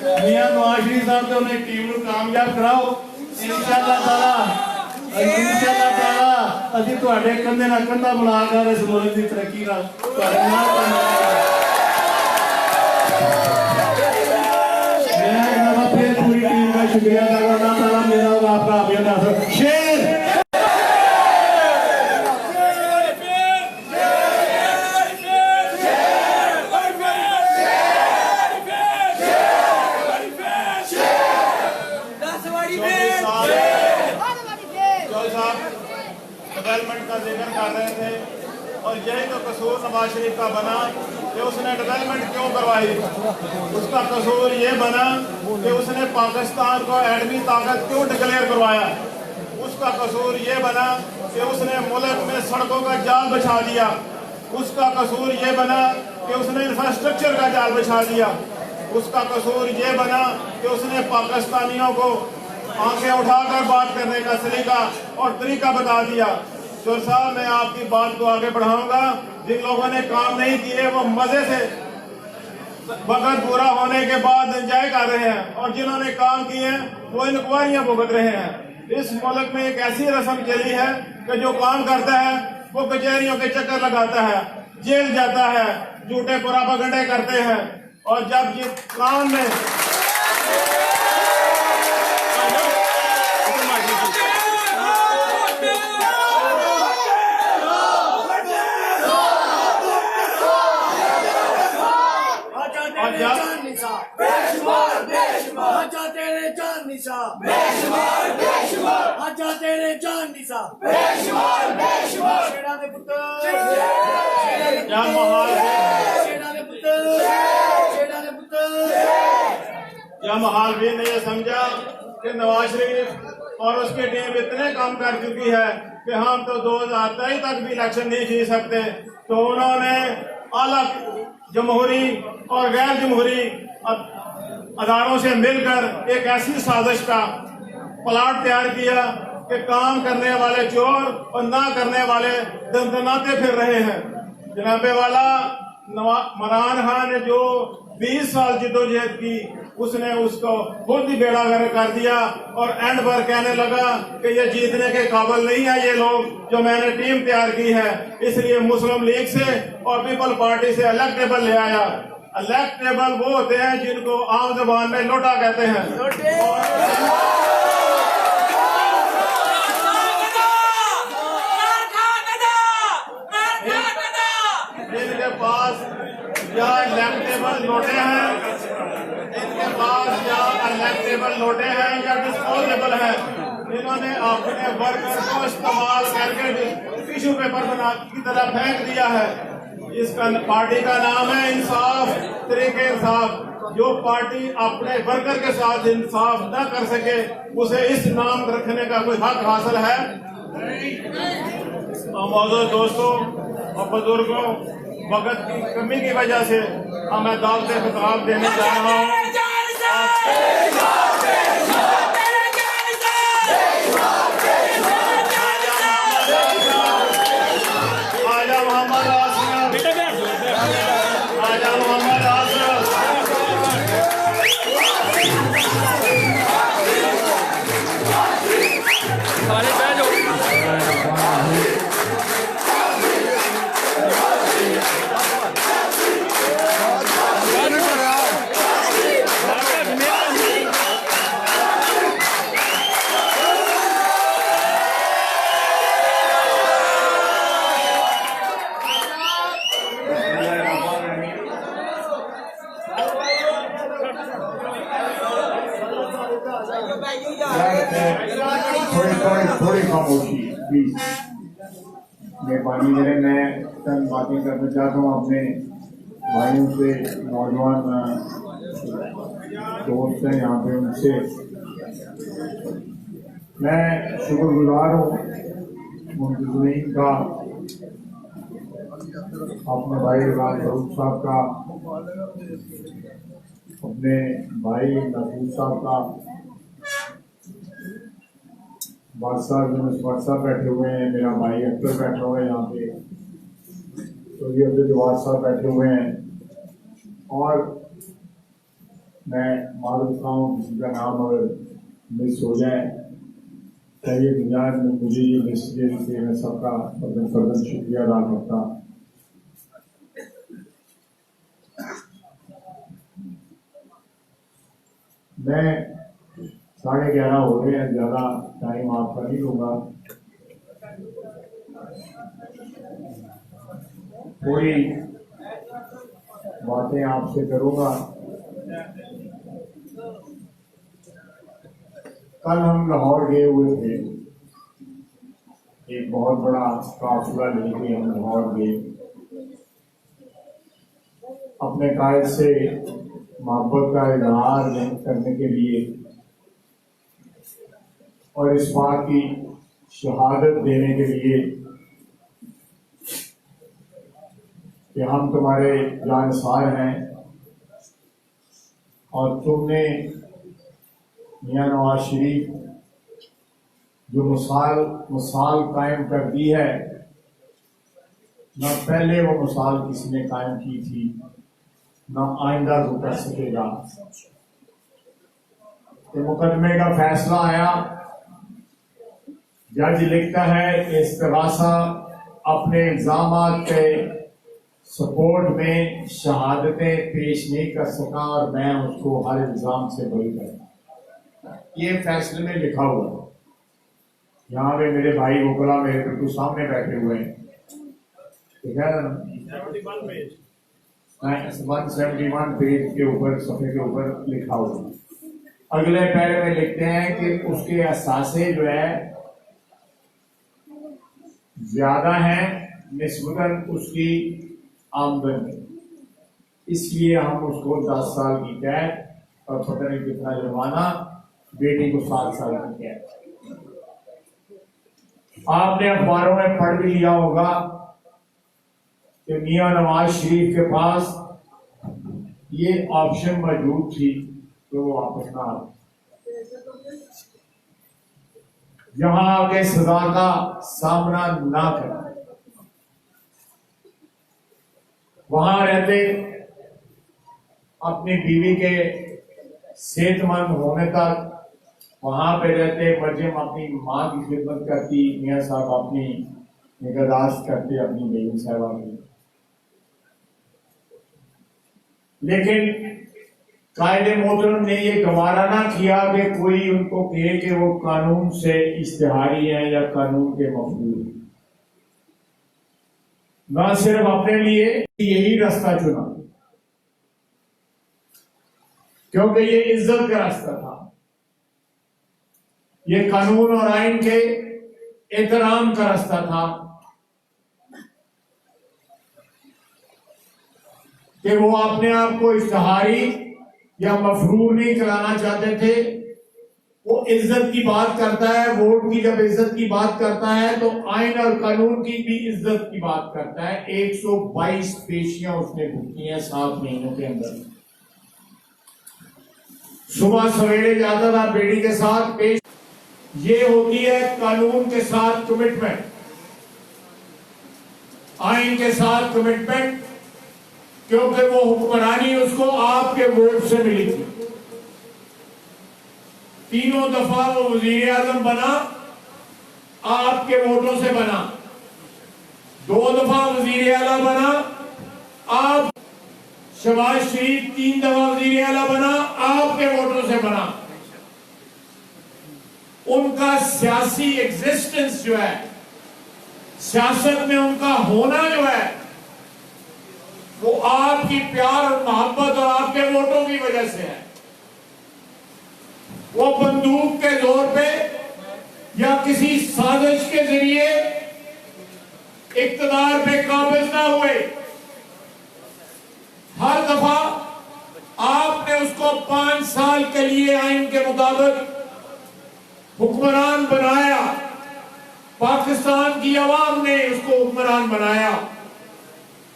मियां नवाज शरीफ साहब तो उन्हें टीम को कामयाब कराओ इंशाअल्लाह ताला ਅਸੀਂ ਤੁਹਾਡੇ ਕੰਧੇ ਨਾਲ ਕੰਧਾ ਮਿਲਾ ਕੇ ਇਸ ਮੁਲਕ ਦੀ ਤਰੱਕੀ ਨਾਲ ਤੁਹਾਡੇ ਨਾਲ मैं फिर पूरी टीम का शुक्रिया अदा करना ताला मेरा और आपका अभिनंदन शेर डेवलपमेंट का जिक्र कर रहे थे और यही तो कसूर नवाज शरीफ का बना कि उसने डेवलपमेंट क्यों करवाई। उसका कसूर ये बना कि उसने पाकिस्तान को एटमी ताकत क्यों डिक्लेयर करवाया। उसका कसूर ये बना कि उसने मुल्क में सड़कों का जाल बिछा दिया। उसका कसूर ये बना कि उसने इंफ्रास्ट्रक्चर का जाल बिछा दिया। उसका कसूर ये बना कि उसने पाकिस्तानियों को आंखें उठाकर बात करने का सलीका और तरीका बता दिया। चोर साहब, मैं आपकी बात को आगे बढ़ाऊंगा। जिन लोगों ने काम नहीं किए वो मजे से वक्त पूरा होने के बाद एंजॉय कर रहे हैं और जिन्होंने काम किए हैं वो इंक्वायरियां भुगत रहे हैं। इस मुल्क में एक ऐसी रस्म चली है कि जो काम करता है वो कचहरियों के चक्कर लगाता है, जेल जाता है, झूठे प्रोपेगेंडे करते हैं और जब ये काम में महालवीर ने यह समझा कि नवाज शरीफ और उसकी टीम इतने काम कर चुकी है कि हम तो 2023 तक भी इलेक्शन नहीं जीत सकते, तो उन्होंने अलग जमहूरी और गैर जमहूरी अदारों से मिलकर एक ऐसी साजिश का प्लाट तैयार किया कि काम करने वाले चोर और ना करने वाले दंदनाते फिर रहे हैं। जनाबे वाला इमरान खान ने जो 20 साल जिद्दोजहद की उसने उसको खुद ही बेड़ा गर्क कर दिया और एंड पर कहने लगा कि ये जीतने के काबिल नहीं है ये लोग जो मैंने टीम तैयार की है, इसलिए मुस्लिम लीग से और पीपल पार्टी से अलग टेबल ले आया। अलग टेबल वो होते हैं जिनको आम जबान में लोटा कहते हैं। इनके पास या इलेक्टेबल नोटे हैं, इनके पास या इलेक्टेबल नोटे हैं या डिस्पोजेबल है। इन्होंने अपने वर्कर को इस्तेमाल करके टिश्यू पेपर बना की तरह फेंक दिया है। इसका पार्टी का नाम है इंसाफ, तरीके इंसाफ। जो पार्टी अपने वर्कर के साथ इंसाफ न कर सके उसे इस नाम रखने का कोई हक हासिल है? मौजूद दोस्तों और बुजुर्गों, वक्त की कमी की वजह से मैं दावत खिताब देने जा रहा हूँ। आजा मोहम्मद थोड़ी खामोशी प्लीज, मेहरबानी करें। मैं चंद बातें करना चाहता हूँ अपने भाइयों से, नौजवान दोस्त हैं यहाँ पे, उनसे मैं शुक्रगुजार हूँ मुंतज़मीन का, अपने भाई राज फरूख साहब का, अपने भाई महबूब साहब का, बादशाह बैठे हुए हैं, मेरा भाई अख्तर बैठा हुआ है यहाँ पे, तो ये अब्दुल जवाद साहब बैठे हुए हैं और मैं मालूम हूँ किसी का नाम अगर मिस हो जाए, चाहिए गुजार में मुझे ये लिस्ट दे दी, मैं सबका फर्जन शुक्रिया अदा करता। मैं 11:30 हो गए हैं, ज़्यादा टाइम आपका नहीं लूँगा। थोड़ी बातें आपसे करूँगा। कल हम लाहौर गए हुए थे, एक बहुत बड़ा काफिला लेके हम लाहौर गए, अपने कायद से मोहब्बत का इजहार करने के लिए और इस बात की शहादत देने के लिए कि हम तुम्हारे जानसार हैं और तुमने मियां नवाज शरीफ जो मिसाल कायम कर दी है, न पहले वो मिसाल किसी ने कायम की थी, न आइंदा तो कर सकेगा। मुकदमे का फैसला आया, जज लिखता है इस्तिगासा अपने इल्जामात के सपोर्ट में शहादतें पेश नहीं कर सका और मैं उसको हर इल्जाम से बरी करता। ये फैसले में लिखा हुआ है। यहाँ पे मेरे भाई वोकला मेरे बिल्कुल सामने बैठे हुए हैं, ठीक है ना? 171 पेज के ऊपर, सफे के ऊपर लिखा हुआ। अगले पैरे में लिखते हैं कि उसके असासे जो है ज्यादा है निस्बतन उसकी आमदन, इसलिए हम उसको 10 साल की कैद और पता नहीं कितना जुर्माना, बेटी को 7 साल की कैद। आपने अखबारों में पढ़ भी लिया होगा कि मियां नवाज शरीफ के पास ये ऑप्शन मौजूद थी तो वो वापस ना आ, जहां आगे सजा का सामना ना कर, वहां रहते अपनी बीवी के सेहतमंद होने तक, वहां पे रहते मर्जिम अपनी माँ की खिदमत करती, मियां साहब अपनी निगहदाश्त करते अपनी बेगम साहबा की। लेकिन कायदे मोहतरम ने ये गवारा ना किया कि कोई उनको कहे कि वो कानून से इश्तिहारी है या कानून के मफलूज है। ना सिर्फ अपने लिए यही रास्ता चुना, क्योंकि ये इज्जत का रास्ता था, ये कानून और आइन के एहतराम का रास्ता था कि वो अपने आप को इश्तिहारी या मफरूर नहीं कराना चाहते थे। वो इज्जत की बात करता है, वोट की जब इज्जत की बात करता है तो आइन और कानून की भी इज्जत की बात करता है। 122 पेशियां उसने भुगती हैं 7 महीनों के अंदर। सुबह सवेरे जाता था बेटी के साथ पेश। ये होती है कानून के साथ कमिटमेंट, आइन के साथ कमिटमेंट, क्योंकि वो हुक्मरानी उसको आपके वोट से मिली थी। 3 दफा वो वजीर आजम बना, आपके वोटों से बना। 2 दफा वजीर आला बना, आप शहबाज शरीफ 3 दफा वजीर आला बना, आपके वोटों से बना। उनका सियासी एग्जिस्टेंस जो है, सियासत में उनका होना जो है, वो आपकी प्यार और मोहब्बत और आपके वोटों की वजह से है। वो बंदूक के जोर पे या किसी साजिश के जरिए इक्तदार पे काबिज ना हुए। हर दफा आपने उसको 5 साल के लिए आइन के मुताबिक हुक्मरान बनाया। पाकिस्तान की आवाम ने उसको हुक्मरान बनाया।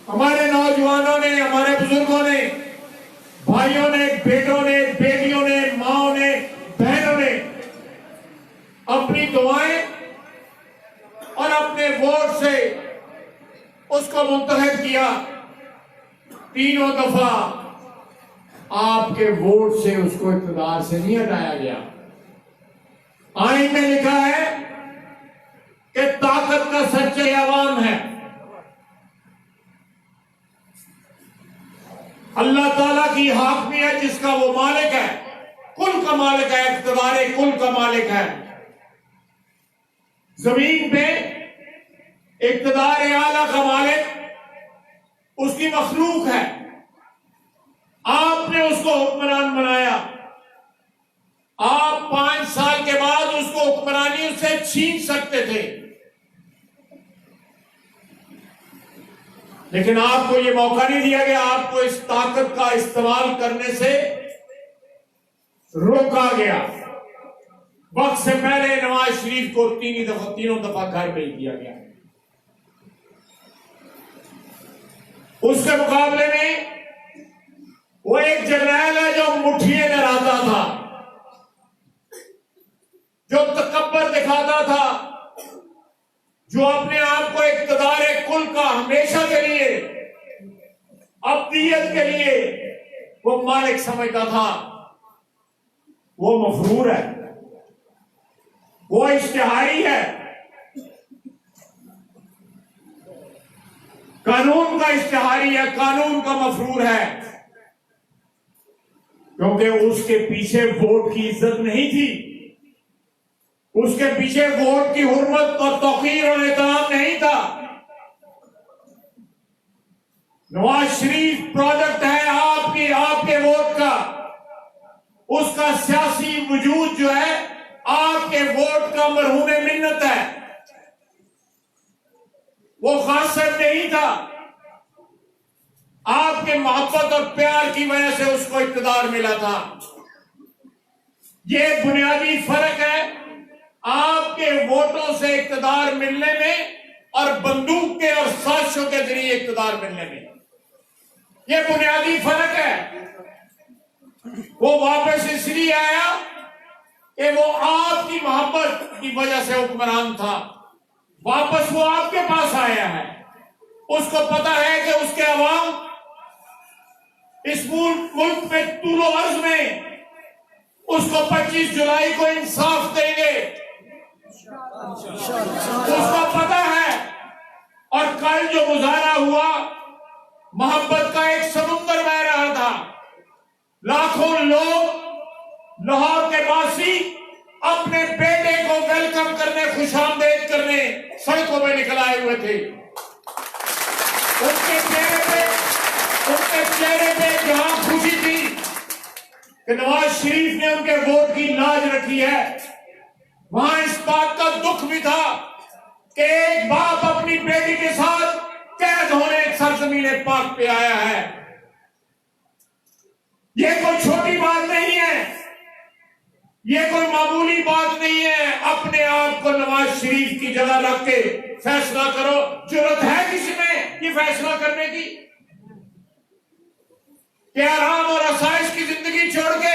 हमारे नौजवानों ने, हमारे बुजुर्गों ने, भाइयों ने, बेटों ने, बेटियों ने, माओ ने, बहनों ने अपनी दुआएं और अपने वोट से उसको मुंतखब किया। 3 दफा आपके वोट से उसको इक़्तिदार से नहीं हटाया गया। आइन में लिखा है कि ताकत का सच्चा अवाम है। अल्लाह ताला की हाकमियत जिसका वो मालिक है, कुल का मालिक है, इक़्तिदार कुल का मालिक है। जमीन पे इक़्तिदार आला का मालिक उसकी मखलूक है। आपने उसको हुक्मरान बनाया, आप 5 साल के बाद उसको हुक्मरानी उससे छीन सकते थे, लेकिन आपको यह मौका नहीं दिया गया। आपको इस ताकत का इस्तेमाल करने से रोका गया। वक्त से पहले नवाज शरीफ को तीनों दफा घर भेज दिया गया। उसके मुकाबले में वो एक जर्नैल है जो मुठिए लहराता था, जो तकब्बर दिखाता था, जो अपने आप को इक़्तिदार कुल का हमेशा के लिए, अब्दियत के लिए वो मालिक समझता था। वो मफरूर है, वो इश्तिहारी है, कानून का इश्तिहारी है, कानून का मफरूर है, क्योंकि उसके पीछे वोट की इज्जत नहीं थी, उसके पीछे वोट की हुर्मत और तौकीर और एहतराम नहीं था। नवाज शरीफ प्रोडक्ट है आपके वोट का। उसका सियासी वजूद जो है आपके वोट का मरहूम मिन्नत है। वो खासियत नहीं था, आपके मोहब्बत और प्यार की वजह से उसको इक़्तिदार मिला था। ये बुनियादी फर्क है आपके वोटों से इक़्तिदार मिलने में और बंदूक के और साजिशों के जरिए इक़्तिदार मिलने में। ये बुनियादी फर्क है। वो वापस इसलिए आया कि वो आपकी मोहब्बत की वजह से हुक्मरान था। वापस वो आपके पास आया है। उसको पता है कि उसके अवाम इस मुल्क में तूलो अर्ज में उसको 25 जुलाई को इंसाफ देंगे, उसको पता है। और कल जो गुजारा हुआ, मोहब्बत का एक समुंदर बह रहा था। लाखों लोग लाहौर के वासी अपने बेटे को वेलकम करने, खुशामदीद करने सड़कों में निकल आए हुए थे। उनके चेहरे पे जहां खुशी थी कि नवाज शरीफ ने उनके वोट की लाज रखी है, वहां इस बात का दुख भी था कि एक बाप अपनी बेटी के साथ कैद होने सरजमीन पाक पे आया है। यह कोई छोटी बात नहीं है, यह कोई मामूली बात नहीं है। अपने आप को नवाज शरीफ की जगह रख के फैसला करो। जरूरत है किसी में ये फैसला करने की कि आराम और आसाइश की जिंदगी छोड़ के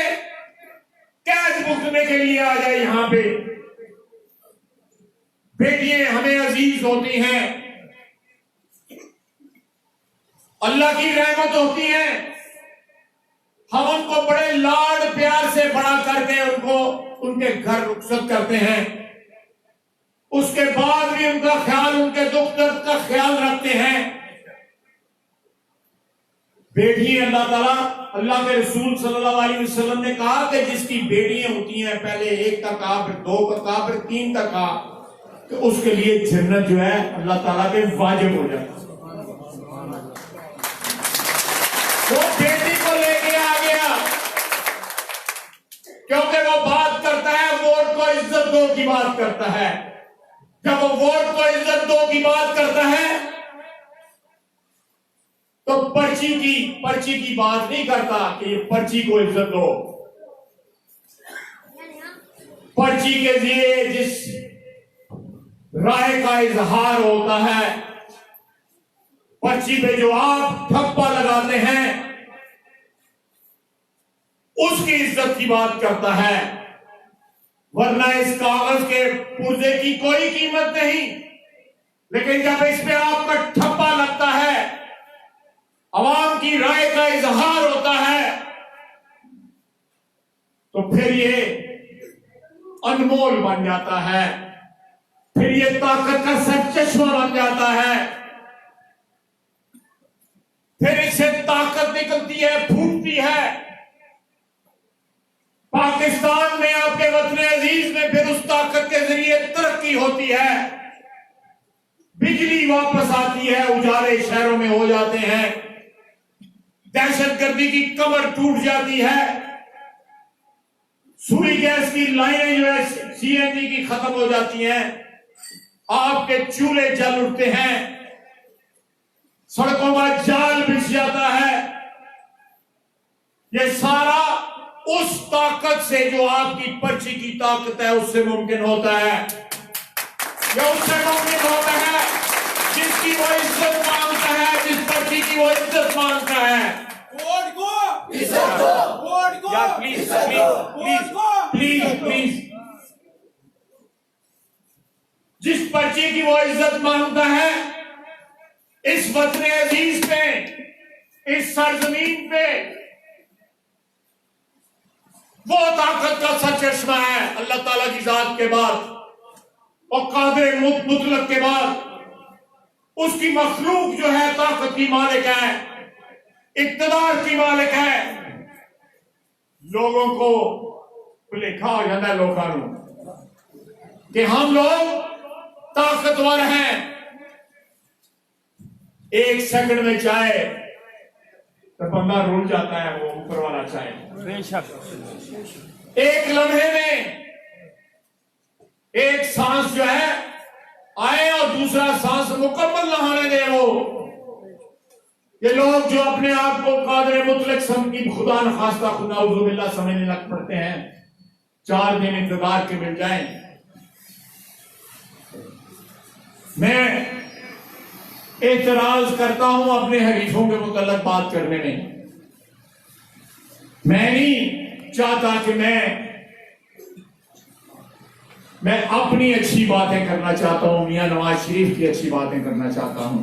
कैद भुगतने के लिए आ जाए यहां पे। बेटियां हमें अजीज होती हैं, अल्लाह की रहमत होती है। हम उनको बड़े लाड प्यार से बड़ा करके उनको उनके घर रुखसत करते हैं। उसके बाद भी उनका ख्याल, उनके दुख दर्द का ख्याल रखते हैं। बेटी अल्लाह ताला, अल्लाह के रसूल सल्लल्लाहु अलैहि वसल्लम ने कहा कि जिसकी बेटियां होती हैं, पहले 1 का कहा, फिर 2 का कहा, फिर 3 का कहा, तो उसके लिए जन्नत जो है अल्लाह ताला के वाजिब हो जाती है। वो बेटी को लेके आ गया क्योंकि वो बात करता है, वोट को इज्जत दो की बात करता है। जब वो वोट को इज्जत दो की बात करता है तो पर्ची की बात नहीं करता कि ये पर्ची को इज्जत दो। पर्ची के लिए जिस राय का इजहार होता है, पर्ची पे जो आप ठप्पा लगाते हैं, उसकी इज्जत की बात करता है। वरना इस कागज के पुर्जे की कोई कीमत नहीं, लेकिन जब इस पे आपका ठप्पा लगता है, अवाम की राय का इजहार होता है, तो फिर ये अनमोल बन जाता है, फिर ये ताकत का सरचश्मा बन जाता है, फिर इससे ताकत निकलती है, फूटती है। पाकिस्तान में, आपके वतन अजीज में फिर उस ताकत के जरिए तरक्की होती है, बिजली वापस आती है, उजाले शहरों में हो जाते हैं, दहशतगर्दी की कमर टूट जाती है, सुई गैस की लाइनें जो है सीएनजी की खत्म हो जाती हैं, आपके चूल्हे जल उठते हैं, सड़कों का जाल बिछ जाता है। ये सारा उस ताकत से जो आपकी पर्ची की ताकत है उससे मुमकिन होता है। यह उससे मुमकिन होता है जिसकी वो इज्जत मांगता है, जिस पर्ची की वो इज्जत मांगता है। वोट को इज्जत दो, वोट को या प्लीज प्लीज प्लीज, जिस पर्ची की वो इज्जत मांगता है, इस वतन अजीज पे, इस सरजमीन पे वो ताकत का सरचश्मा है अल्लाह ताला की जात के बाद और कादिर मुतलक के बाद। उसकी मखलूक जो है ताकत की मालिक है, इक्तदार की मालिक है। लोगों को लिखा हो जाता है लोगों कि हम लोग ताकतवर हैं। एक सेकंड में चाहे तो बंदा रुल जाता है, वो ऊपर वाला चाहे। एक लम्हे में एक सांस जो है आए और दूसरा सांस मुकम्मल न होने दे। वो ये लोग जो अपने आप को कादिर मुतलक समझ खुदा न खास्ता खुदा समझने लग पड़ते हैं, 4 दिन इंतजार के मिल जाएं। मैं एतराज करता हूं अपने हरीफों के मुतल्लक बात करने में। मैं नहीं चाहता कि मैं अपनी अच्छी बातें करना चाहता हूं, मियां नवाज शरीफ की अच्छी बातें करना चाहता हूं,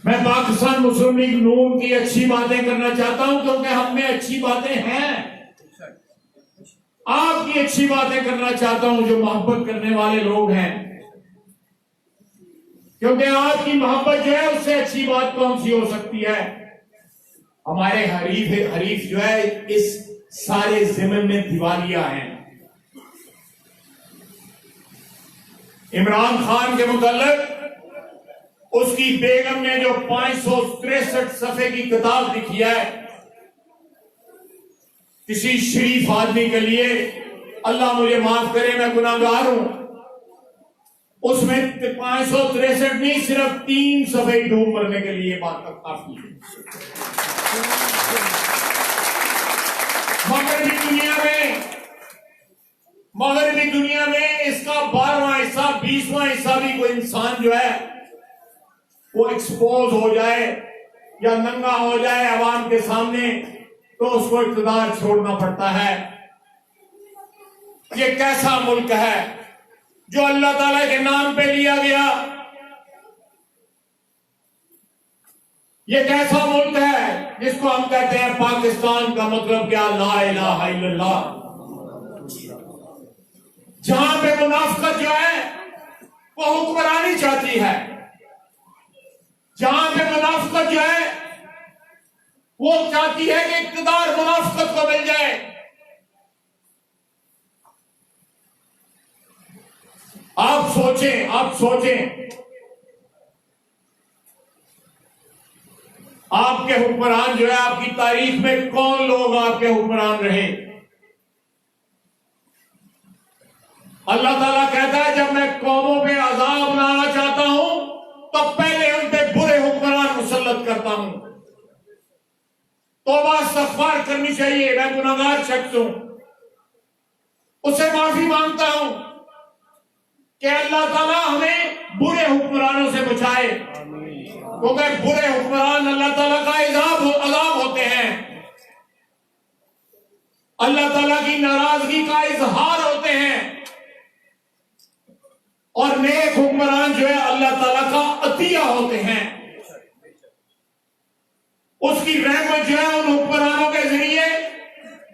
मैं पाकिस्तान मुस्लिम लीग नून की अच्छी बातें करना चाहता हूं, क्योंकि हम में अच्छी बातें हैं। आपकी अच्छी बातें करना चाहता हूं जो मोहब्बत करने वाले लोग हैं, क्योंकि आपकी मोहब्बत जो है उससे अच्छी बात कौन सी हो सकती है। हमारे हरीफ जो है इस सारे ज़िम्न में दिवालिया हैं। इमरान खान के मुतल्लिक उसकी बेगम ने जो 563 सफ़े की किताब लिखी है, किसी शरीफ आदमी के लिए, अल्लाह मुझे माफ करे मैं गुनाहगार हूं, उसमें 563 नहीं सिर्फ 3 सफ़े डूब मरने के लिए बात काफी है। मगरबी दुनिया में इसका 12वां हिस्सा 20वां हिस्सा भी कोई इंसान जो है वो एक्सपोज हो जाए या नंगा हो जाए अवाम के सामने तो उसको इक़्तिदार छोड़ना पड़ता है। ये कैसा मुल्क है जो अल्लाह ताला के नाम पे लिया गया? ये कैसा मुल्क है जिसको हम कहते हैं पाकिस्तान? का मतलब क्या? ला इलाहा इल्लल्लाह। जहां पे मुनाफिकत जो है वो हुक्मरानी चाहती है, जहां पे मुनाफिकत जो है वो चाहती है कि इक़्तिदार मुनाफिकत को मिल जाए। आप सोचें आपके हुक्मरान जो है, आपकी तारीख में कौन लोग आपके हुक्मरान रहे? अल्लाह ताला कहता है जब मैं कौमों पे अजाब लाना चाहता हूं तो पहले उन पे बुरे हुक्मरान मुसल्लत करता हूं। तौबा इस्तग़फ़ार करनी चाहिए। मैं गुनाहगार शख्स हूं, उससे माफी मांगता हूं कि अल्लाह ताला हमें बुरे हुक्मरानों से बचाए, क्योंकि बुरे हुक्मरान अल्लाह ताला का अज़ाब होते हैं, अल्लाह ताला की नाराजगी का इजहार होते हैं, और नेक हुक्मरान जो है अल्लाह ताला का अतिया होते हैं। उसकी रहमत जो है उन हुक्मरानों के जरिए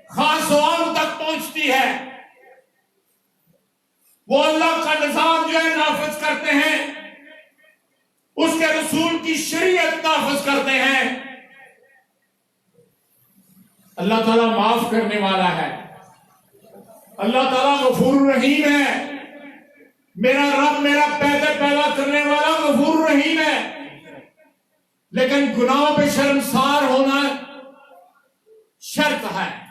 खास तौर सोचती है, वो अल्लाह का निजाम जो है नाफिज करते हैं, उसके रसूल की शरीयत नाफिज करते हैं। अल्लाह ताला माफ करने वाला है, अल्लाह ताला गफूर रहीम है। मेरा रब मेरा पैदा करने वाला गफूर रहीम है। लेकिन गुनाहों पे शर्मसार होना शर्त है।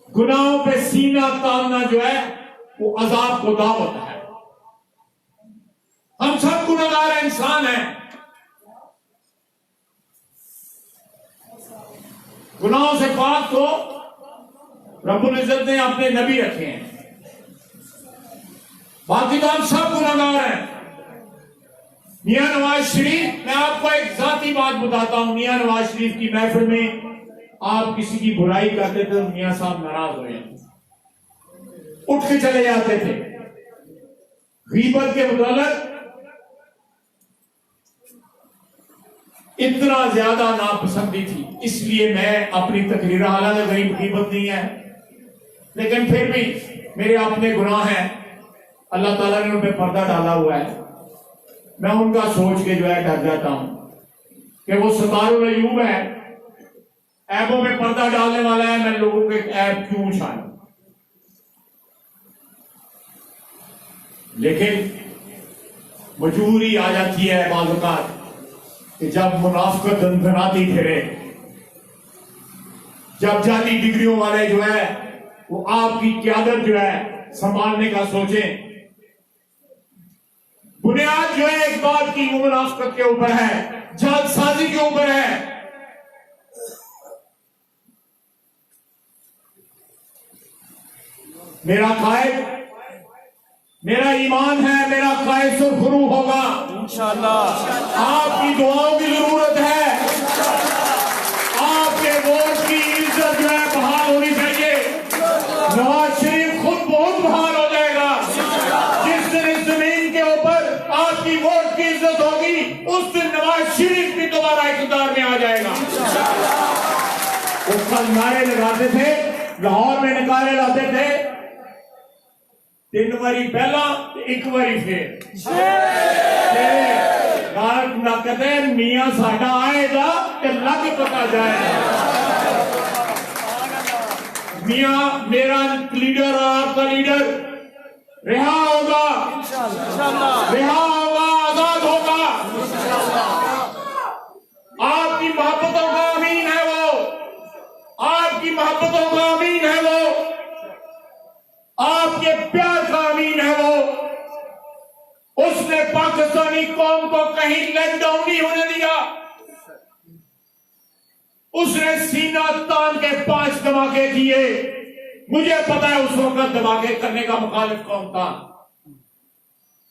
गुनाहों पे सीना तानना जो है वो अजाब को दावत है। हम सब गुनाहगार इंसान हैं, गुनाहों से पाक तो रब्बुल इज्जत ने अपने नबी रखे हैं, बाकी तो हम सब गुनाहगार हैं। मियां नवाज शरीफ, मैं आपको एक जाती बात बताता हूं। मियां नवाज शरीफ की महफिल में आप किसी की बुराई करते थे तो मियां साहब नाराज हुए, उठ के चले जाते थे। गीबत के बदौलत इतना ज्यादा नापसंदी थी, इसलिए मैं अपनी तकरीर, हालांकि गरीब गीबत नहीं है लेकिन फिर भी मेरे अपने गुनाह हैं, अल्लाह ताला ने उन पर पर्दा डाला हुआ है। मैं उनका सोच के जो है डर जाता हूं कि वो सतारुल अयूब है, ऐबों में पर्दा डालने वाला है, मैं लोगों के ऐब क्यों उछालूं। लेकिन मजबूरी आ जाती है बाज़ कि जब मुनाफिकत धनधनाती फिरे, जब जाली डिग्रियों वाले जो है वो आपकी क़यादत जो है संभालने का सोचें। बुनियाद जो है एक बात की, वो मुनाफिकत के ऊपर है, जालसाजी के ऊपर है। मेरा कायद, मेरा ईमान है, मेरा कायद सुरखरू होगा इंशाअल्लाह। आपकी दुआओं की जरूरत है, आपके वोट की इज्जत जो है बहाल होनी चाहिए। नवाज शरीफ खुद बहुत बहाल हो जाएगा। जिस दिन इस जमीन के ऊपर आपकी वोट की इज्जत होगी, उस दिन नवाज शरीफ भी दोबारा इक़्तिदार में आ जाएगा। वो कल नारे लगाते थे, लाहौर में निकाले लाते थे, 3 बारी पहला 1 बारी फिर कहते मियां साडा आएगा ते लग पता जाएगा। मियां मेरा लीडर और आपका लीडर रिहा होगा, रिहा होगा, आजाद होगा। आपकी मोहब्बतों का अमीन है वो, आपकी मोहब्बतों का अमीन है वो, आपके प्यार का अमीन है वो। उसने पाकिस्तानी कौम को कहीं लेट डाउन नहीं होने दिया। उसने सीना तान के 5 धमाके किए। मुझे पता है उस वक्त धमाके करने का मुखालिफ कौन था,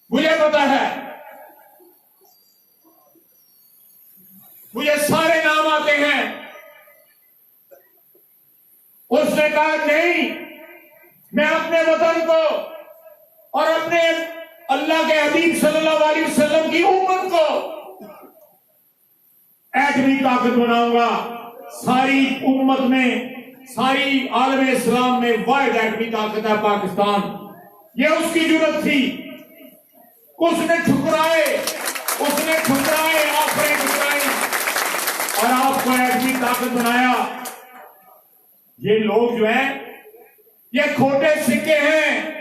मुझे पता है, मुझे सारे नाम आते हैं। उसने कहा नहीं, मैं अपने वतन को और अपने अल्लाह के हबीब सल्लल्लाहु अलैहि वसल्लम की उम्मत को एटमी ताकत बनाऊंगा। सारी उम्मत में, सारी आलम इस्लाम में वाहिद एटमी ताकत है पाकिस्तान। ये उसकी जुर्रत थी। उसने ठुकराए, आफरें ठुकराई और आपको एटमी ताकत बनाया। ये लोग जो है ये खोटे सिक्के हैं।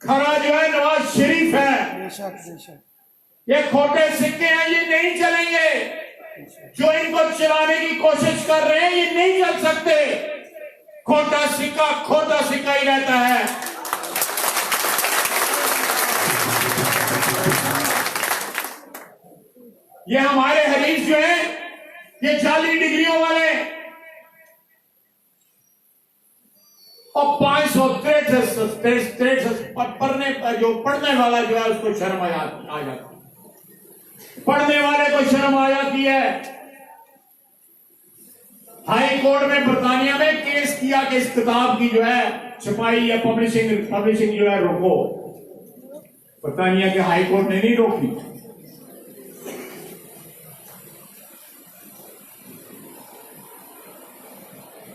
खरा जो है नवाज शरीफ है, बेशक बेशक। ये खोटे सिक्के हैं, ये नहीं चलेंगे। जो इनको चलाने की कोशिश कर रहे हैं ये नहीं चल सकते। खोटा सिक्का ही रहता है। ये हमारे हरीफ जो है ये जाली डिग्रियों वाले और 563 पढ़ने वाला जो है उसको शर्म आ जाती, पढ़ने वाले को शर्म आ जाती है। हाई कोर्ट में बरतानिया में केस किया कि इस किताब की जो है छपाई या पब्लिशिंग जो है रोको। बरतानिया के हाई कोर्ट ने नहीं रोकी।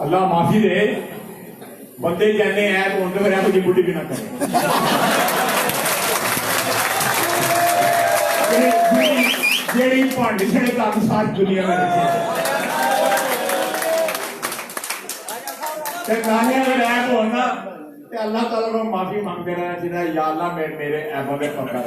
अल्लाह माफी दे, बंदे कहने हैं तो उनके मेरे मुझे बुढ़ी भी ना करें। जेड़ी भांडी छड़े तक सारी दुनिया में गालियां में ऐप होना ते अल्लाह ताला को माफी मांगते रहना चाहिए, या अल्लाह मेरे ऐपों में पकड़।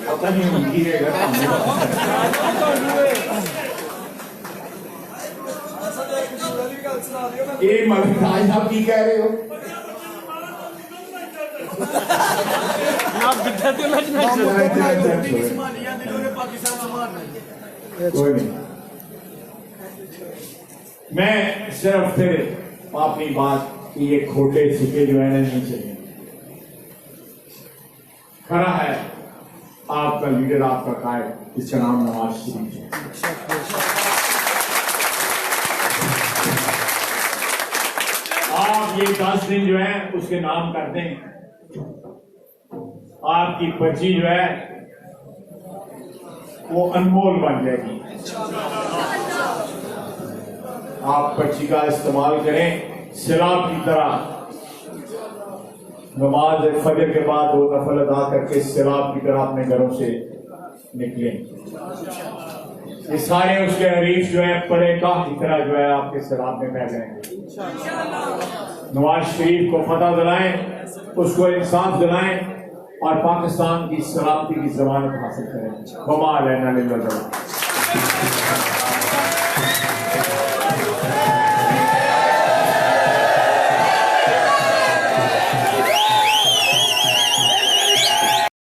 पता नहीं उनकी है ये मलिक आज साहब की कह रहे हो? कोई नहीं, मैं सिर्फ फिर अपनी बात कि ये खोटे सिक्के जो है नहीं चाहिए। खरा है आपका लीडर, आपका कायद, इसका नाम नवाज शरीफ है। आप ये 10 दिन जो है उसके नाम कर दें, आपकी पर्ची जो है वो अनमोल बन जाएगी। आप पर्ची का इस्तेमाल करें, सिलाब की तरह नमाज फजर के बाद 2 नफल अदा करके सिलाब की तरह अपने घरों से निकलें। ये सारे उसके हरीफ जो है पड़े का की तरह जो है आपके सिलाब में बह जाएंगे। नवाज शरीफ को फतह दिलाएं, उसको इंसाफ दिलाएं और पाकिस्तान की सलामती की जमानत हासिल करें।